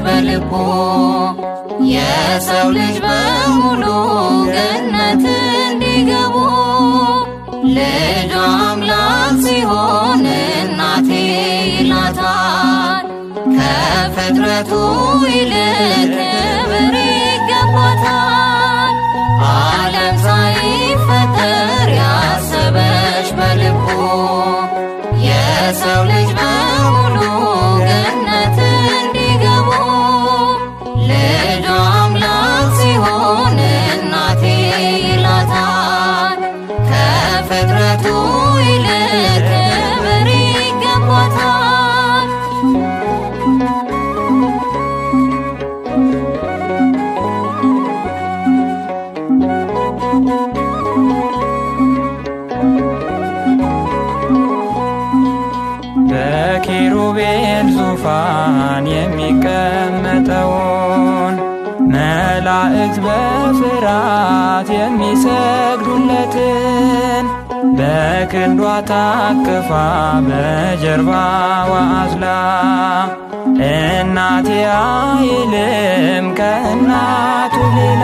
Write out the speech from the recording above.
በልቦ የሰው ልጅ በሙሉ ገነት እንዲገቡ ልጇ አምላክ ሲሆን እናቴ ይላታል። ከፍጥረቱ ይልቅ ክብር ይገባታል። ዓለም ሳይፈጠር ያሰበሽ በልቡ የሰው ልጅ በሙሉ ገነት እንዲገቡ ልጇ አምላክ ሲሆን እናቴ ይላታል። ከፍጥረቱ ይልቅ ክብር ይገባታል። በኪሩቤል ዙፋን የሚቀመጠውን መላእክት በፍርሃት የሚሰግዱለትን በክንዷ ታቅፋ በጀርባዋ አዝላ እናቴ አይልም ከእናቱ ሌላ